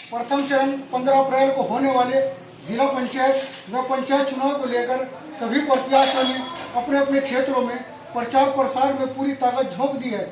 प्रथम चरण 15 अप्रैल को होने वाले जिला पंचायत व पंचायत चुनाव को लेकर सभी प्रत्याशियों ने अपने अपने क्षेत्रों में प्रचार प्रसार में पूरी ताकत झोंक दी है।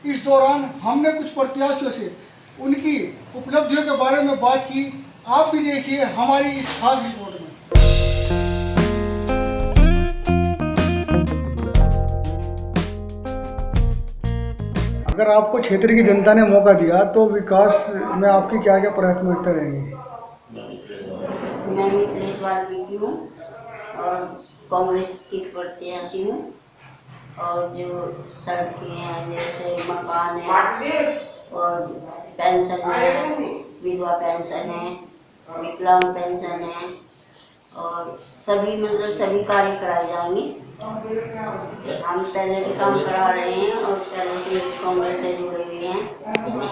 इस दौरान हमने कुछ प्रत्याशियों से उनकी उपलब्धियों के बारे में बात की। आप भी देखिए हमारी इस खास रिपोर्ट में। अगर आपको क्षेत्र की जनता ने मौका दिया तो विकास में आपकी क्या क्या प्राथमिकता रहेगी? मैं मिथिलेश वाल्मीकि हूँ और कांग्रेस की प्रत्याशी हूँ। और जो सड़कें हैं जैसे मकान है और पेंशन है, विधवा पेंशन है, विकलांग पेंशन है और सभी कार्य कराए जाएंगे। हम पहले भी काम करा रहे हैं और पहले से कांग्रेस से जुड़े हुए हैं। कांग्रेस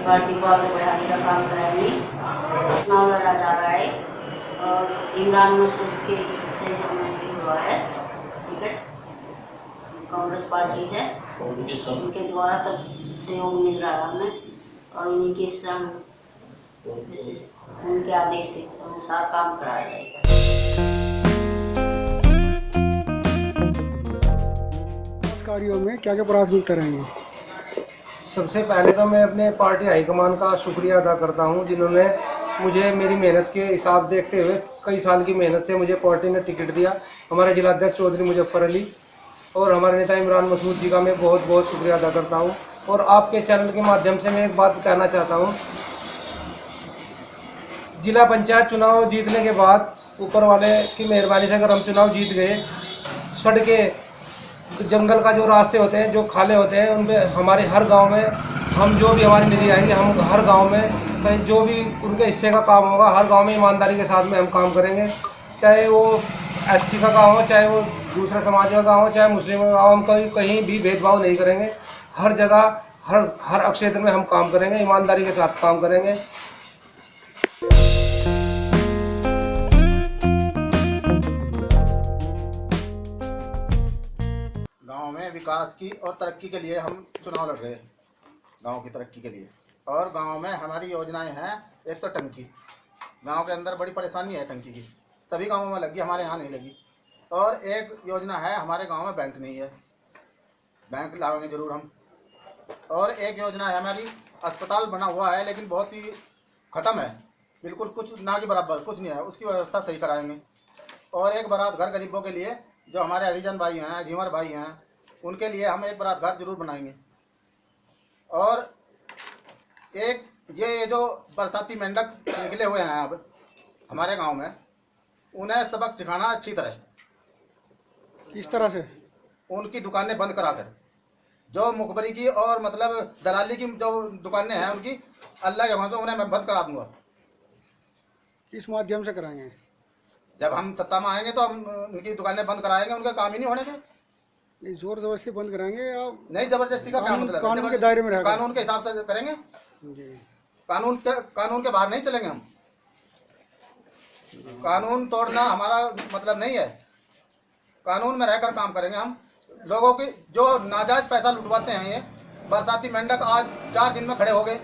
पार्टी को आगे बढ़ाने का काम कराएंगे। चुनाव लड़ा जा रहा है और इमरान मसूद के से हमें हुआ है टिकट कांग्रेस पार्टी से, उनके द्वारा सब सहयोग मिल रहा है हमें और उन्हीं के उनके आदेश के अनुसार काम कराया जाएगा। कार्यों में क्या क्या प्राथमिकता रहेंगी? सबसे पहले तो मैं अपने पार्टी हाईकमान का शुक्रिया अदा करता हूं, जिन्होंने मुझे मेरी मेहनत के हिसाब देखते हुए कई साल की मेहनत से मुझे पार्टी ने टिकट दिया। हमारे जिला अध्यक्ष चौधरी मुजफ्फर अली और हमारे नेता इमरान मसूद जी का मैं बहुत बहुत शुक्रिया अदा करता हूं। और आपके चैनल के माध्यम से मैं एक बात कहना चाहता हूं, जिला पंचायत चुनाव जीतने के बाद ऊपर वाले की मेहरबानी से अगर हम चुनाव जीत गए, सड़कें, जंगल का जो रास्ते होते हैं, जो खाले होते हैं, उनमें हमारे हर गांव में हम जो भी हमारी निधि आएगी, हम हर गांव में कहीं जो भी उनके हिस्से का काम होगा, हर गांव में ईमानदारी के साथ में हम काम करेंगे। चाहे वो एससी का गांव हो, चाहे वो दूसरे समाज का गांव हो, चाहे मुस्लिम का गाँव, हम कहीं भी भेदभाव नहीं करेंगे। हर जगह हर क्षेत्र में हम काम करेंगे, ईमानदारी के साथ काम करेंगे। गांव में विकास की और तरक्की के लिए हम चुनाव लड़ रहे हैं, गांव की तरक्की के लिए। और गांव में हमारी योजनाएं हैं। एक तो टंकी, गांव के अंदर बड़ी परेशानी है टंकी की, सभी गांवों में लगी, हमारे यहाँ नहीं लगी। और एक योजना है, हमारे गांव में बैंक नहीं है, बैंक लाएंगे जरूर हम। और एक योजना है हमारी, अस्पताल बना हुआ है लेकिन बहुत ही ख़त्म है, बिल्कुल कुछ ना के बराबर कुछ नहीं है, उसकी व्यवस्था सही कराएंगे। और एक बारात घर गरीबों के लिए, जो हमारे हरिजन भाई हैं, झीमर भाई हैं, उनके लिए हम एक बारात घर जरूर बनाएंगे। और एक ये जो बरसाती मेंढक निकले हुए हैं अब हमारे गांव में, उन्हें सबक सिखाना अच्छी तरह। किस तरह से? उनकी दुकानें बंद कराकर, जो मुखबरी की और मतलब दलाली की जो दुकानें हैं उनकी, अल्लाह के भरोसे उन्हें मैं बंद करा दूंगा। किस माध्यम से कराएंगे? जब हम सत्ता में आएंगे तो हम उनकी दुकानें बंद कराएंगे, उनके काम ही नहीं होने के। जोर जबरदस्ती बंद कराएंगे या नहीं, जबरदस्ती का क्या मतलब? कानून के दायरे में रहेगा? कानून के हिसाब से करेंगे जी। कानून के बाहर नहीं चलेंगे हम। कानून तोड़ना हमारा मतलब नहीं है, कानून में रहकर काम करेंगे हम। लोगों की जो नाजायज पैसा लुटवाते हैं ये बरसाती मेंढक, आज 4 दिन में खड़े हो गए,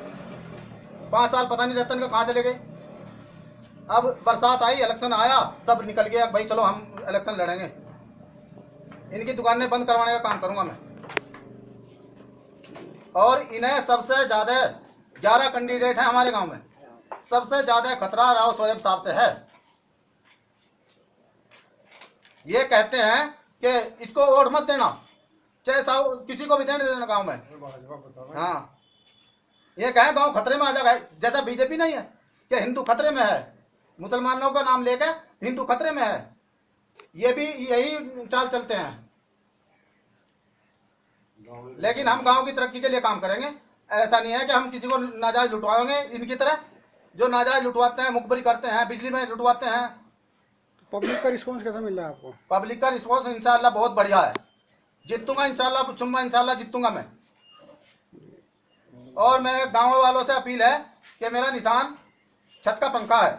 5 साल पता नहीं रहता इनका कहाँ चले गए। अब बरसात आई, इलेक्शन आया, सब निकल गया, भाई चलो हम इलेक्शन लड़ेंगे। इनकी दुकानें बंद करवाने का काम करूंगा मैं। और इन्हें सबसे ज़्यादा 11 कैंडिडेट हैं हमारे गांव में, सबसे ज़्यादा खतरा राव सोएब साहब से है। ये कहते हैं कि इसको वोट मत देना, चाहे साहब किसी को भी देने देना गांव में। हाँ, ये कहें गांव खतरे में आ जाएगा, जैसा बीजेपी नहीं है कि हिंदू खतरे में है, मुसलमानों का नाम लेकर हिंदू खतरे में है, ये भी यही चाल चलते हैं। लेकिन हम गांव की तरक्की के लिए काम करेंगे। ऐसा नहीं है कि हम किसी को नाजायज लुटवाएंगे, इनकी तरह जो नाजायज लुटवाते हैं, मुखबरी करते हैं, बिजली में लुटवाते हैं। पब्लिक का रिस्पांस कैसा मिल रहा है आपको? पब्लिक का रिस्पांस इंशाल्लाह बहुत बढ़िया है। जीतूंगा इंशाल्लाह जीतूंगा मैं। और मेरे गाँव वालों से अपील है कि मेरा निशान छत का पंखा है,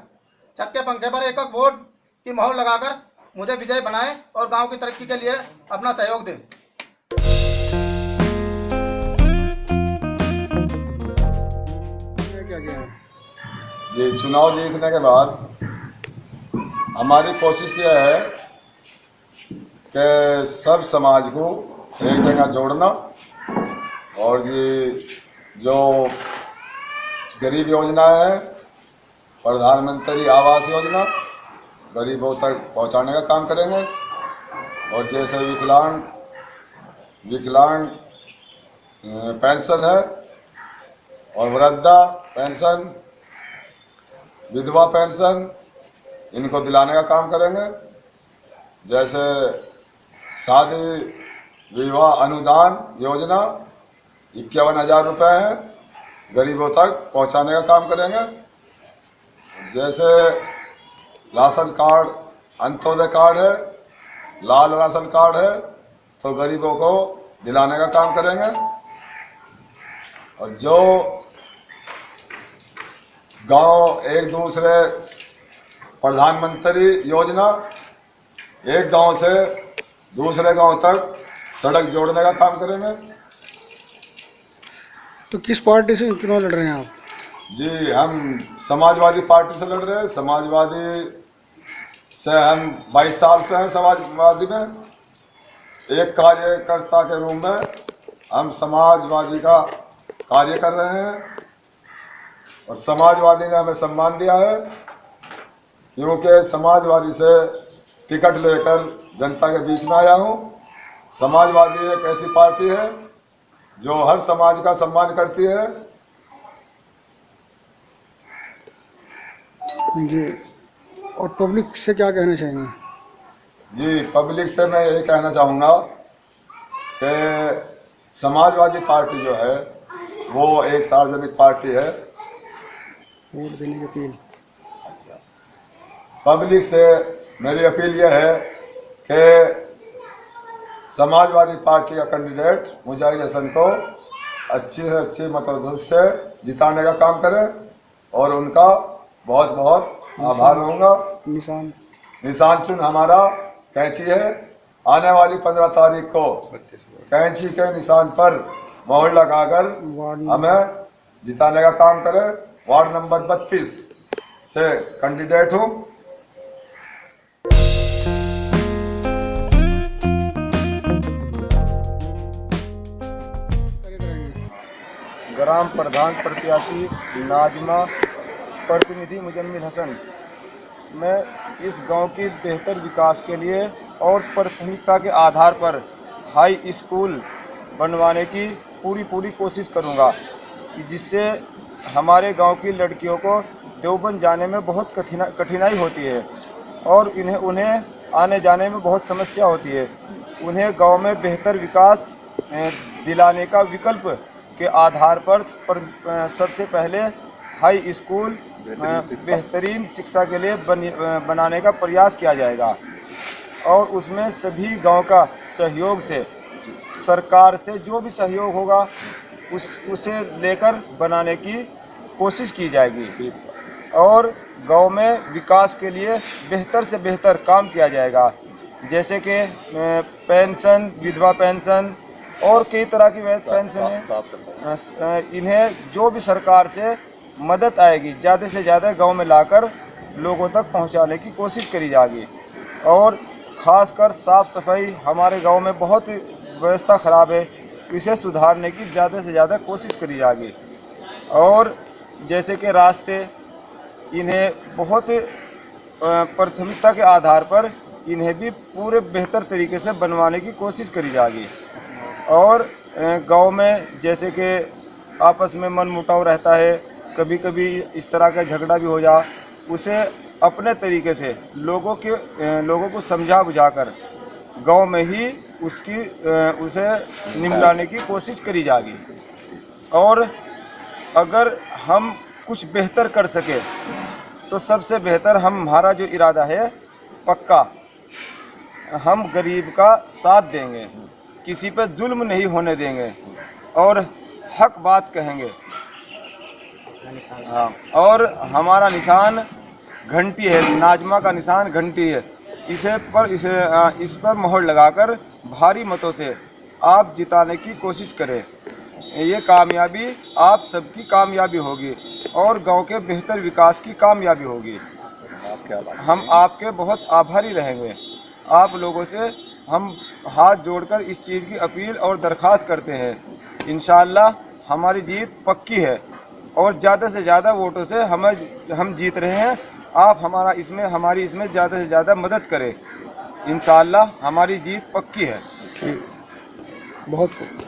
छत के पंखे पर एक वोट की मोहर लगाकर मुझे विजय बनाएं और गांव की तरक्की के लिए अपना सहयोग दें। किया गया है? ये चुनाव जीतने के बाद हमारी कोशिश यह है कि सब समाज को एक जगह जोड़ना और ये जो गरीब योजना है, प्रधानमंत्री आवास योजना, गरीबों तक पहुंचाने का काम करेंगे। और जैसे विकलांग पेंशन है और वृद्धा पेंशन, विधवा पेंशन, इनको दिलाने का काम करेंगे। जैसे शादी विवाह अनुदान योजना 51,000 रुपये है, गरीबों तक पहुंचाने का काम करेंगे। जैसे राशन कार्ड, अंत्योदय कार्ड है, लाल राशन कार्ड है, तो गरीबों को दिलाने का काम करेंगे। और जो गांव एक दूसरे प्रधानमंत्री योजना, एक गांव से दूसरे गांव तक सड़क जोड़ने का काम करेंगे। तो किस पार्टी से चुनाव लड़ रहे हैं आप? जी, हम समाजवादी पार्टी से लड़ रहे हैं। समाजवादी से हम 22 साल से हैं समाजवादी में। एक कार्यकर्ता के रूप में हम समाजवादी का कार्य कर रहे हैं और समाजवादी ने हमें सम्मान दिया है, क्योंकि समाजवादी से टिकट लेकर जनता के बीच में आया हूँ। समाजवादी एक ऐसी पार्टी है जो हर समाज का सम्मान करती है। जी, और पब्लिक से क्या कहना चाहेंगे? जी, पब्लिक से मैं यही कहना चाहूँगा कि समाजवादी पार्टी जो है वो एक सार्वजनिक पार्टी है। वोट देने की अपील। पब्लिक से मेरी अपील यह है कि समाजवादी पार्टी का कैंडिडेट मुजाहिद हसन को अच्छी से अच्छी मतों से जिताने का काम करें और उनका बहुत बहुत आभार रहूँगा। निशान चुन हमारा कैंची है। आने वाली 15 तारीख को कैंची के निशान पर मोहर लगाकर हमें जिताने का काम करें। वार्ड नंबर 32 से कैंडिडेट हूँ। ग्राम प्रधान प्रत्याशी नाजमा, प्रतिनिधि मुजम्मिल हसन। मैं इस गांव की बेहतर विकास के लिए और प्राथमिकता के आधार पर हाई स्कूल बनवाने की पूरी कोशिश करूंगा, जिससे हमारे गांव की लड़कियों को देवबंद जाने में बहुत कठिनाई होती है और उन्हें आने जाने में बहुत समस्या होती है। उन्हें गांव में बेहतर विकास दिलाने का विकल्प के आधार पर सबसे पहले हाई स्कूल बेहतरीन शिक्षा के लिए बनाने का प्रयास किया जाएगा और उसमें सभी गांव का सहयोग से, सरकार से जो भी सहयोग होगा उसे लेकर बनाने की कोशिश की जाएगी और गांव में विकास के लिए बेहतर से बेहतर काम किया जाएगा। जैसे कि पेंशन, विधवा पेंशन और कई तरह की पेंशन है। इन्हें जो भी सरकार से मदद आएगी ज़्यादा से ज़्यादा गांव में लाकर लोगों तक पहुंचाने की कोशिश करी जाएगी। और ख़ासकर साफ़ सफाई हमारे गांव में बहुत व्यवस्था ख़राब है, इसे सुधारने की ज़्यादा से ज़्यादा कोशिश करी जाएगी। और जैसे कि रास्ते, इन्हें बहुत प्राथमिकता के आधार पर इन्हें भी पूरे बेहतर तरीके से बनवाने की कोशिश करी जाएगी। और गांव में जैसे कि आपस में मनमुटाव रहता है, कभी कभी इस तरह का झगड़ा भी हो जा, उसे अपने तरीके से लोगों को समझा बुझाकर गांव में ही उसे निपटाने की कोशिश करी जाएगी। और अगर हम कुछ बेहतर कर सके तो सबसे बेहतर हमारा जो इरादा है पक्का, हम गरीब का साथ देंगे, किसी पर जुल्म नहीं होने देंगे और हक बात कहेंगे। हाँ, और हमारा निशान घंटी है, नाजमा का निशान घंटी है। इस पर मोहर लगाकर भारी मतों से आप जिताने की कोशिश करें। ये कामयाबी आप सबकी कामयाबी होगी। और गांव के बेहतर विकास की कामयाबी होगी। हम आपके बहुत आभारी रहेंगे। आप लोगों से हम हाथ जोड़कर इस चीज़ की अपील और दरख्वास्त करते हैं। इंशाअल्लाह हमारी जीत पक्की है और ज़्यादा से ज़्यादा वोटों से हम जीत रहे हैं। आप हमारी इसमें ज़्यादा से ज़्यादा मदद करें। इंशाअल्लाह हमारी जीत पक्की है। ठीक, बहुत खूब।